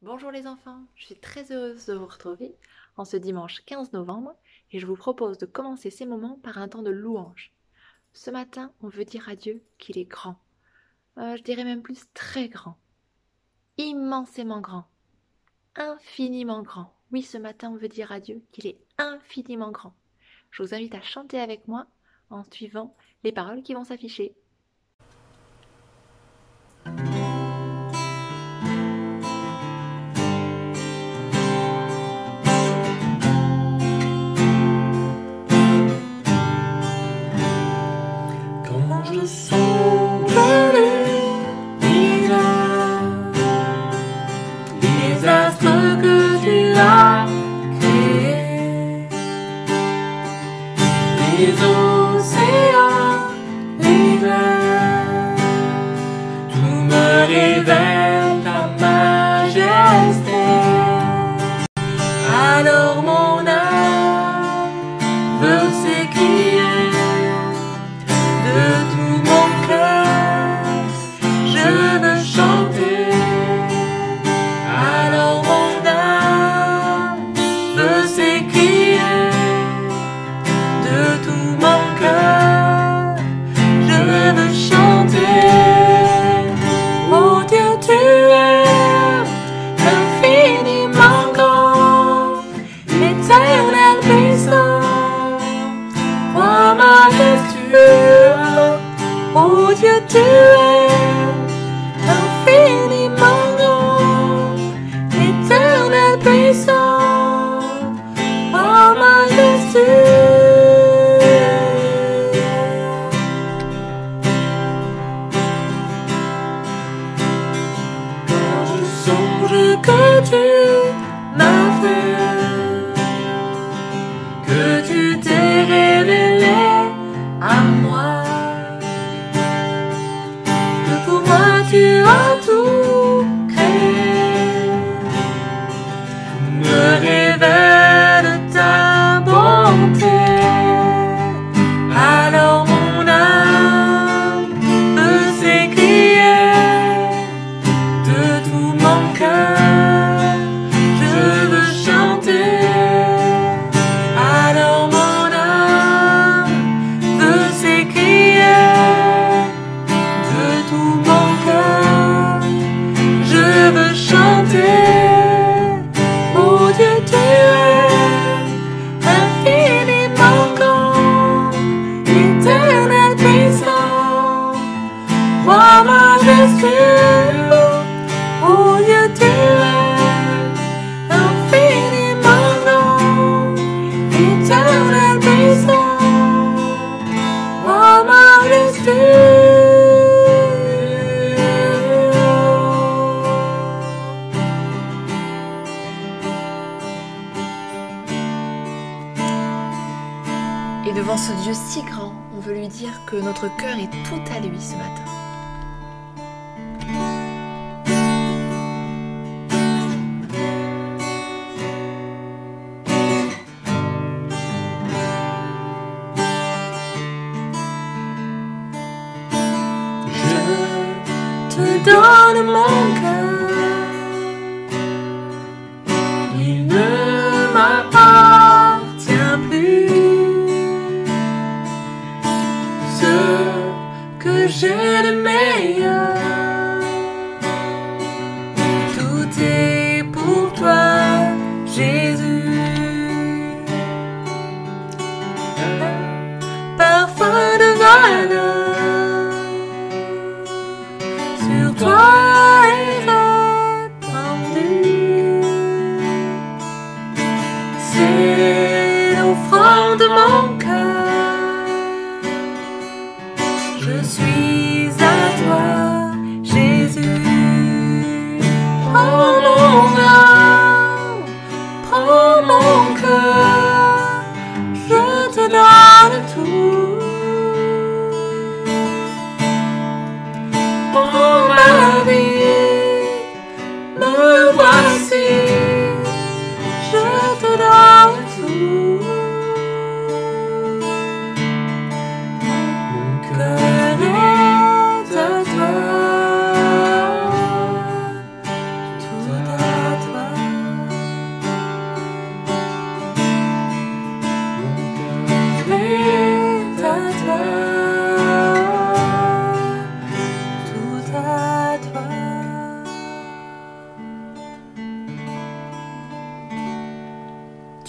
Bonjour les enfants, je suis très heureuse de vous retrouver en ce dimanche 15 novembre et je vous propose de commencer ces moments par un temps de louange. Ce matin, on veut dire à Dieu qu'il est grand. Je dirais même plus très grand, immensément grand, infiniment grand. Oui, ce matin, on veut dire à Dieu qu'il est infiniment grand. Je vous invite à chanter avec moi en suivant les paroles qui vont s'afficher. Quand je songe les astres que tu as créés, les océans, les mers, tout me révèle ta majesté. Alors mon âme veut s'écrier de tout mon cœur, je veux chanter. Alors mon âme veut s'écrier de tout mon cœur, je veux chanter. Oh Dieu, tu es infiniment grand, éternel puissant, roi majestueux. Oh Dieu, tu es infiniment grand, éternel puissant, roi majestueux. Quand je songe que tu m'as fait, que tu t'es révélé à moi, que pour moi tu as tout créé, me révèle ta bonté. Alors mon âme peut s'écrier de tout mon cœur, je veux chanter. Alors mon âme veut s'écrier de tout mon cœur, je veux chanter. Oh Dieu, tu es infiniment grand, éternel puissant, roi majestueux. Oh Dieu, tu es infiniment grand, éternel puissant, roi majestueux. Et devant ce Dieu si grand, on veut lui dire que notre cœur est tout à lui ce matin. Je te donne mon cœur, il ne m'appartient plus. Ce que j'ai de meilleur, tout est pour toi, Jésus. Parfum de valeur, sur toi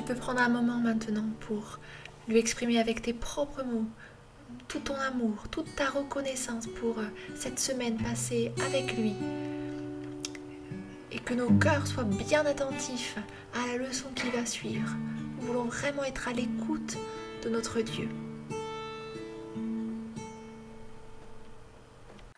peux prendre un moment maintenant pour lui exprimer avec tes propres mots tout ton amour, toute ta reconnaissance pour cette semaine passée avec lui. Et que nos cœurs soient bien attentifs à la leçon qui va suivre. Nous voulons vraiment être à l'écoute de notre Dieu.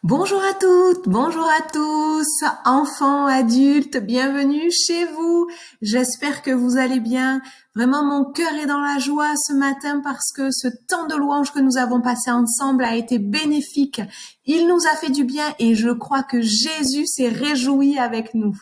Bonjour à toutes, bonjour à tous, enfants, adultes, bienvenue chez vous. J'espère que vous allez bien. Vraiment, mon cœur est dans la joie ce matin parce que ce temps de louange que nous avons passé ensemble a été bénéfique. Il nous a fait du bien et je crois que Jésus s'est réjoui avec nous.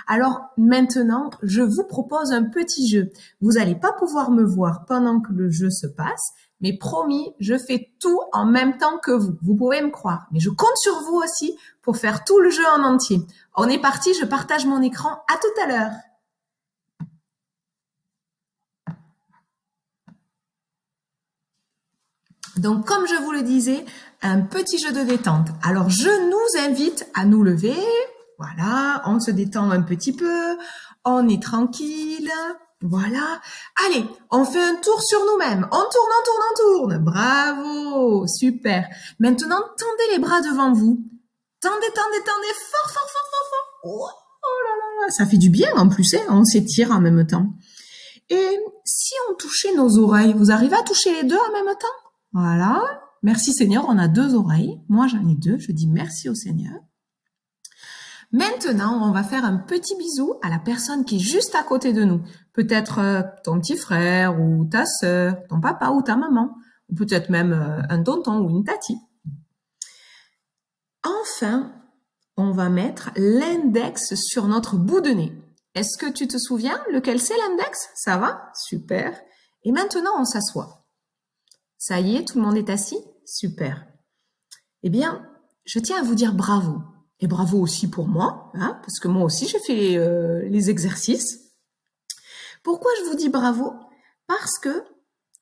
Alors maintenant, je vous propose un petit jeu. Vous n'allez pas pouvoir me voir pendant que le jeu se passe. Mais promis, je fais tout en même temps que vous. Vous pouvez me croire. Mais je compte sur vous aussi pour faire tout le jeu en entier. On est parti, je partage mon écran. À tout à l'heure. Donc, comme je vous le disais, un petit jeu de détente. Alors, je nous invite à nous lever. Voilà, on se détend un petit peu. On est tranquille. Voilà. Allez, on fait un tour sur nous-mêmes. On tourne, on tourne, on tourne. Bravo. Super. Maintenant, tendez les bras devant vous. Tendez, tendez, tendez. Fort, fort, fort, fort, fort. Oh là là là. Ça fait du bien en plus, hein. On s'étire en même temps. Et si on touchait nos oreilles, vous arrivez à toucher les deux en même temps? Voilà. Merci Seigneur, on a 2 oreilles. Moi, j'en ai 2. Je dis merci au Seigneur. Maintenant, on va faire un petit bisou à la personne qui est juste à côté de nous. Peut-être ton petit frère ou ta sœur, ton papa ou ta maman, ou peut-être même un tonton ou une tati. Enfin, on va mettre l'index sur notre bout de nez. Est-ce que tu te souviens lequel c'est l'index? Ça va? Super. Et maintenant, on s'assoit. Ça y est, tout le monde est assis? Super. Eh bien, je tiens à vous dire bravo. Et bravo aussi pour moi, hein, parce que moi aussi j'ai fait les exercices. Pourquoi je vous dis bravo? Parce que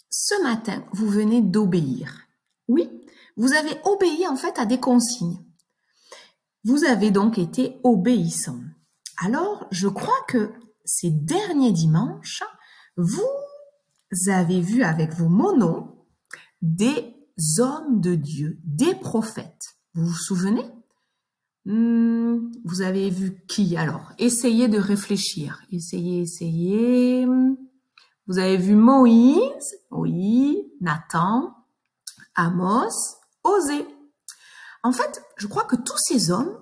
ce matin, vous venez d'obéir. Oui, vous avez obéi en fait à des consignes. Vous avez donc été obéissant. Alors, je crois que ces derniers dimanches, vous avez vu avec vos monos des hommes de Dieu, des prophètes. Vous vous souvenez? Vous avez vu qui alors? Essayez de réfléchir. Essayez. Vous avez vu Moïse, oui, Nathan, Amos, Osée. En fait, je crois que tous ces hommes,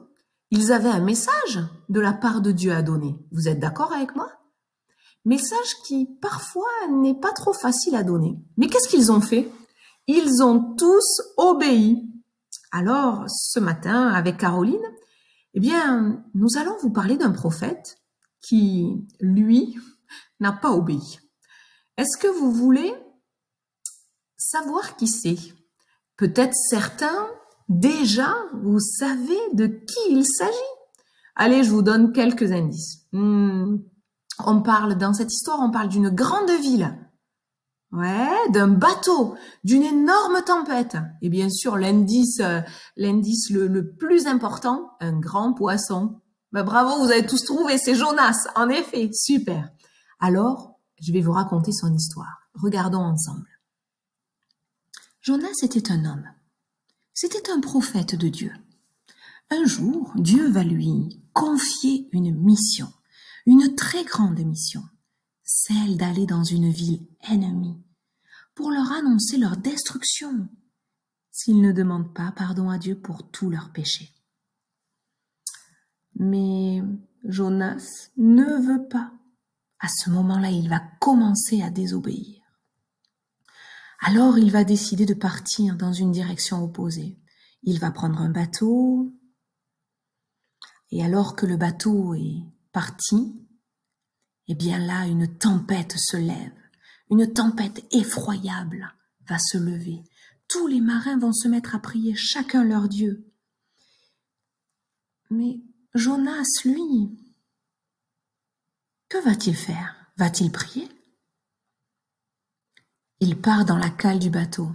ils avaient un message de la part de Dieu à donner. Vous êtes d'accord avec moi? Message qui, parfois, n'est pas trop facile à donner. Mais qu'est-ce qu'ils ont fait? Ils ont tous obéi. Alors, ce matin, avec Caroline, eh bien, nous allons vous parler d'un prophète qui, lui, n'a pas obéi. Est-ce que vous voulez savoir qui c'est? Peut-être certains, déjà, vous savez de qui il s'agit. Allez, je vous donne quelques indices. Dans cette histoire, on parle d'une grande ville. Ouais, d'un bateau, d'une énorme tempête. Et bien sûr, l'indice le plus important, un grand poisson. Ben, bravo, vous avez tous trouvé, c'est Jonas. En effet, super. Alors, je vais vous raconter son histoire. Regardons ensemble. Jonas était un homme. C'était un prophète de Dieu. Un jour, Dieu va lui confier une mission, une très grande mission, celle d'aller dans une ville ennemie pour leur annoncer leur destruction s'ils ne demandent pas pardon à Dieu pour tous leurs péchés. Mais Jonas ne veut pas. À ce moment-là, il va commencer à désobéir. Alors, il va décider de partir dans une direction opposée. Il va prendre un bateau. Et alors que le bateau est parti, eh bien là, une tempête se lève. Une tempête effroyable va se lever. Tous les marins vont se mettre à prier chacun leur Dieu. Mais Jonas, lui, que va-t-il faire? Va-t-il prier? Il part dans la cale du bateau.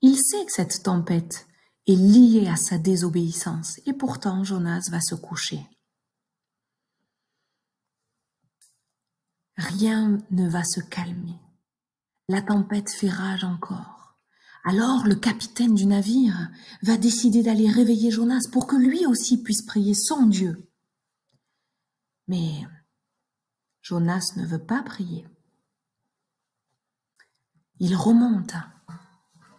Il sait que cette tempête est liée à sa désobéissance et pourtant Jonas va se coucher. Rien ne va se calmer. La tempête fait rage encore. Alors le capitaine du navire va décider d'aller réveiller Jonas pour que lui aussi puisse prier son Dieu. Mais Jonas ne veut pas prier. Il remonte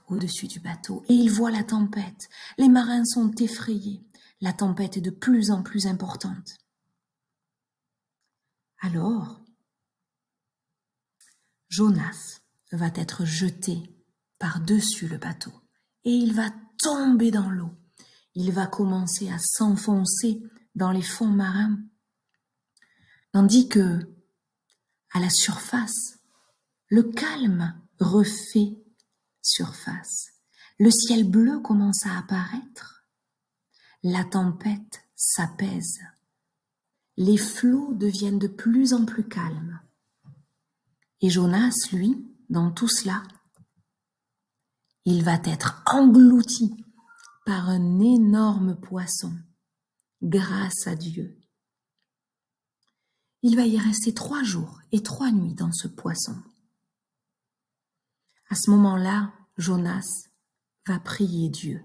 au-dessus du bateau et il voit la tempête. Les marins sont effrayés. La tempête est de plus en plus importante. Alors, Jonas va être jeté par-dessus le bateau et il va tomber dans l'eau. Il va commencer à s'enfoncer dans les fonds marins, tandis que, à la surface, le calme refait surface. Le ciel bleu commence à apparaître. La tempête s'apaise. Les flots deviennent de plus en plus calmes. Et Jonas, lui, dans tout cela, il va être englouti par un énorme poisson, grâce à Dieu. Il va y rester 3 jours et 3 nuits dans ce poisson. À ce moment-là, Jonas va prier Dieu.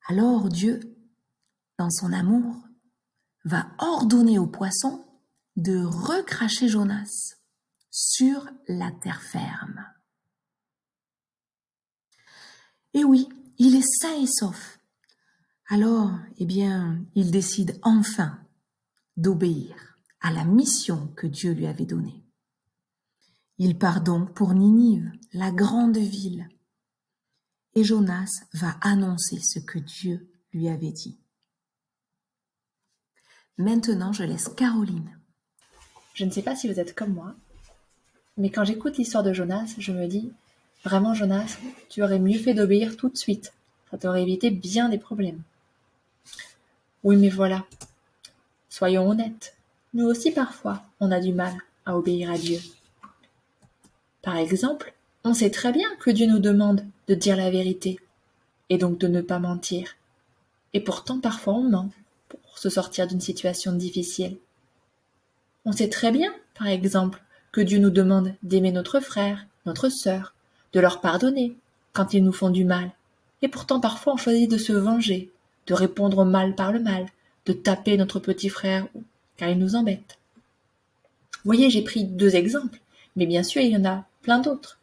Alors Dieu, dans son amour, va ordonner au poisson de recracher Jonas sur la terre ferme. Et oui, il est sain et sauf. Alors, il décide enfin d'obéir à la mission que Dieu lui avait donnée. Il part donc pour Ninive, la grande ville. Et Jonas va annoncer ce que Dieu lui avait dit. Maintenant, je laisse Caroline. Je ne sais pas si vous êtes comme moi, mais quand j'écoute l'histoire de Jonas, je me dis, vraiment Jonas, tu aurais mieux fait d'obéir tout de suite. Ça t'aurait évité bien des problèmes. Oui, mais voilà. Soyons honnêtes. Nous aussi, parfois, on a du mal à obéir à Dieu. Par exemple, on sait très bien que Dieu nous demande de dire la vérité, et donc de ne pas mentir. Et pourtant, parfois, on ment pour se sortir d'une situation difficile. On sait très bien, par exemple, que Dieu nous demande d'aimer notre frère, notre sœur, de leur pardonner quand ils nous font du mal. Et pourtant, parfois, on choisit de se venger, de répondre au mal par le mal, de taper notre petit frère car il nous embête. Vous voyez, j'ai pris 2 exemples, mais bien sûr, il y en a plein d'autres.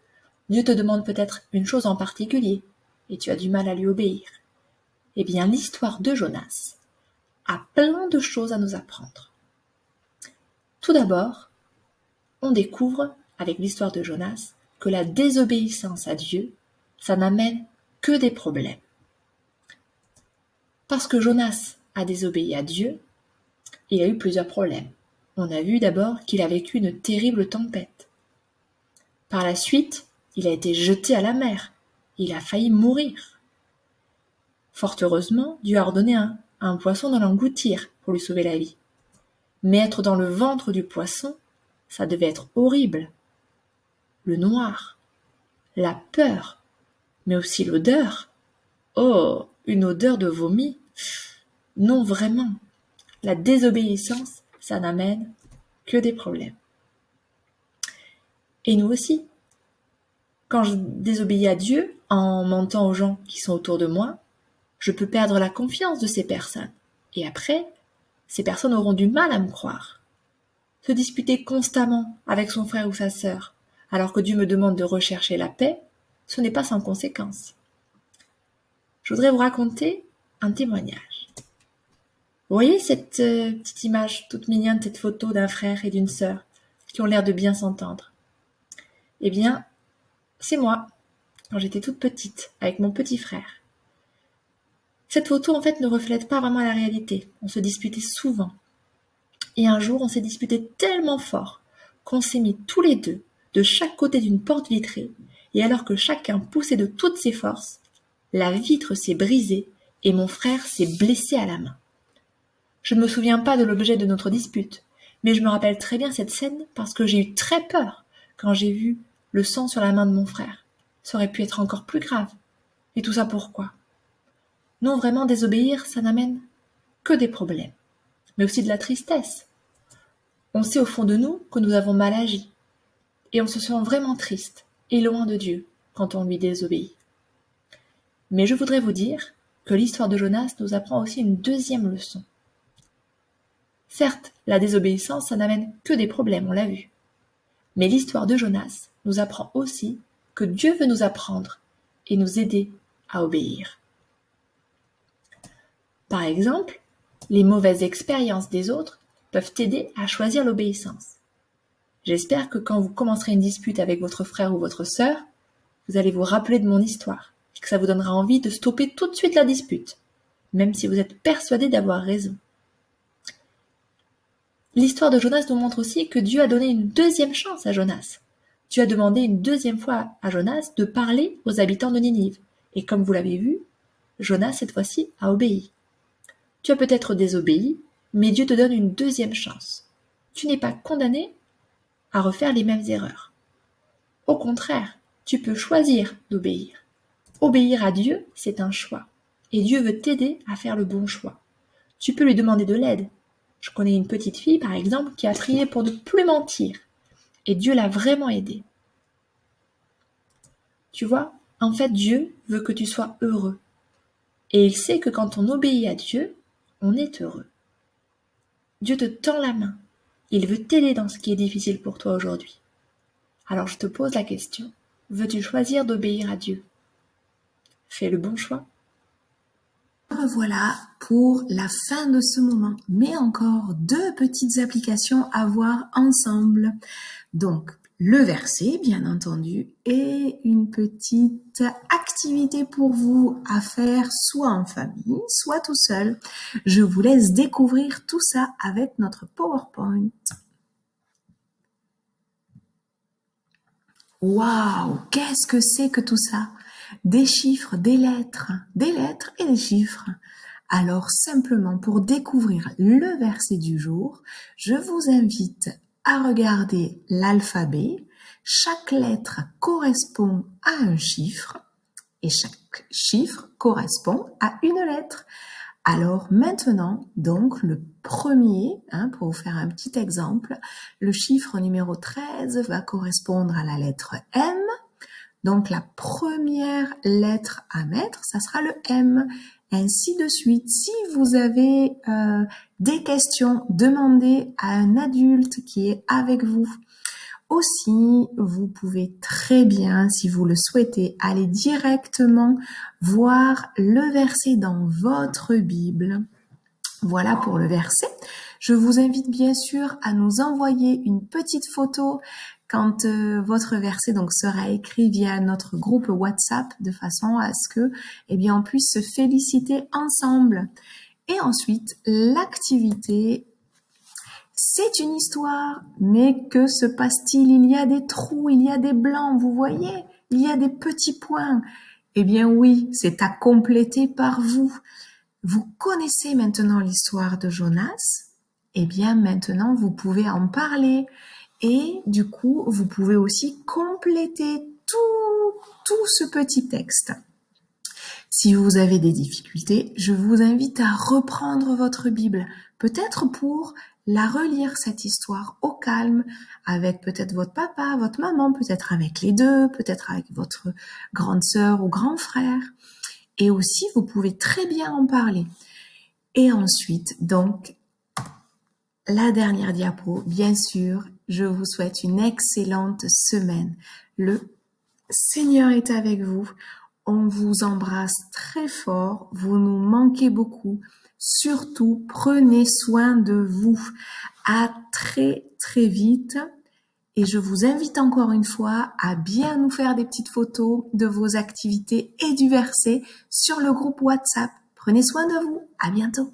Dieu te demande peut-être une chose en particulier, et tu as du mal à lui obéir. Eh bien, l'histoire de Jonas a plein de choses à nous apprendre. Tout d'abord, on découvre, avec l'histoire de Jonas, que la désobéissance à Dieu, ça n'amène que des problèmes. Parce que Jonas a désobéi à Dieu, il a eu plusieurs problèmes. On a vu d'abord qu'il a vécu une terrible tempête. Par la suite, il a été jeté à la mer. Il a failli mourir. Fort heureusement, Dieu a ordonné à un poisson de l'engloutir pour lui sauver la vie. Mais être dans le ventre du poisson, ça devait être horrible. Le noir, la peur, mais aussi l'odeur. Oh, une odeur de vomi. Non, vraiment. La désobéissance, ça n'amène que des problèmes. Et nous aussi. Quand je désobéis à Dieu, en mentant aux gens qui sont autour de moi, je peux perdre la confiance de ces personnes. Et après, ces personnes auront du mal à me croire. Se disputer constamment avec son frère ou sa sœur, alors que Dieu me demande de rechercher la paix, ce n'est pas sans conséquence. Je voudrais vous raconter un témoignage. Vous voyez cette petite image toute mignonne, cette photo d'un frère et d'une sœur qui ont l'air de bien s'entendre? Eh bien, c'est moi, quand j'étais toute petite, avec mon petit frère. Cette photo, en fait, ne reflète pas vraiment la réalité. On se disputait souvent. Et un jour, on s'est disputé tellement fort qu'on s'est mis tous les deux de chaque côté d'une porte vitrée, et alors que chacun poussait de toutes ses forces, la vitre s'est brisée et mon frère s'est blessé à la main. Je ne me souviens pas de l'objet de notre dispute, mais je me rappelle très bien cette scène parce que j'ai eu très peur quand j'ai vu le sang sur la main de mon frère. Ça aurait pu être encore plus grave. Et tout ça pourquoi? Non, vraiment, désobéir, ça n'amène que des problèmes, mais aussi de la tristesse. On sait au fond de nous que nous avons mal agi, et on se sent vraiment triste et loin de Dieu quand on lui désobéit. Mais je voudrais vous dire que l'histoire de Jonas nous apprend aussi une deuxième leçon. Certes, la désobéissance, ça n'amène que des problèmes, on l'a vu. Mais l'histoire de Jonas nous apprend aussi que Dieu veut nous apprendre et nous aider à obéir. Par exemple, les mauvaises expériences des autres peuvent t'aider à choisir l'obéissance. J'espère que quand vous commencerez une dispute avec votre frère ou votre sœur, vous allez vous rappeler de mon histoire et que ça vous donnera envie de stopper tout de suite la dispute, même si vous êtes persuadé d'avoir raison. L'histoire de Jonas nous montre aussi que Dieu a donné une deuxième chance à Jonas. Dieu a demandé une deuxième fois à Jonas de parler aux habitants de Ninive. Et comme vous l'avez vu, Jonas, cette fois-ci, a obéi. Tu as peut-être désobéi, mais Dieu te donne une deuxième chance. Tu n'es pas condamné à refaire les mêmes erreurs. Au contraire, tu peux choisir d'obéir. Obéir à Dieu, c'est un choix. Et Dieu veut t'aider à faire le bon choix. Tu peux lui demander de l'aide. Je connais une petite fille, par exemple, qui a prié pour ne plus mentir. Et Dieu l'a vraiment aidée. Tu vois, en fait, Dieu veut que tu sois heureux. Et il sait que quand on obéit à Dieu, on est heureux. Dieu te tend la main. Il veut t'aider dans ce qui est difficile pour toi aujourd'hui. Alors je te pose la question, veux-tu choisir d'obéir à Dieu? Fais le bon choix. Voilà pour la fin de ce moment, mais encore deux petites applications à voir ensemble. Donc, le verset, bien entendu, et une petite activité pour vous à faire soit en famille, soit tout seul. Je vous laisse découvrir tout ça avec notre PowerPoint. Waouh, qu'est-ce que c'est que tout ça? Des chiffres, des lettres et des chiffres. Alors simplement pour découvrir le verset du jour, je vous invite à regarder l'alphabet. Chaque lettre correspond à un chiffre et chaque chiffre correspond à une lettre. Alors maintenant, donc le premier, pour vous faire un petit exemple, le chiffre numéro 13 va correspondre à la lettre M. Donc la première lettre à mettre, ça sera le M. Ainsi de suite. Si vous avez des questions, demandez à un adulte qui est avec vous. Aussi, vous pouvez très bien, si vous le souhaitez, aller directement voir le verset dans votre Bible. Voilà pour le verset. Je vous invite bien sûr à nous envoyer une petite photo quand votre verset donc sera écrit via notre groupe WhatsApp de façon à ce que on puisse se féliciter ensemble. Et ensuite, l'activité, c'est une histoire, mais que se passe-t-il? Il y a des trous, il y a des blancs, vous voyez? Il y a des petits points. Eh bien oui, c'est à compléter par vous. Vous connaissez maintenant l'histoire de Jonas? Eh bien maintenant, vous pouvez en parler. Et du coup, vous pouvez aussi compléter tout ce petit texte. Si vous avez des difficultés, je vous invite à reprendre votre Bible, peut-être pour la relire, cette histoire, au calme, avec peut-être votre papa, votre maman, peut-être avec les deux, peut-être avec votre grande sœur ou grand frère. Et aussi, vous pouvez très bien en parler. Et ensuite, donc, la dernière diapo, bien sûr, je vous souhaite une excellente semaine. Le Seigneur est avec vous. On vous embrasse très fort. Vous nous manquez beaucoup. Surtout, prenez soin de vous. À très, très vite. Et je vous invite encore une fois à bien nous faire des petites photos de vos activités et du verset sur le groupe WhatsApp. Prenez soin de vous. À bientôt.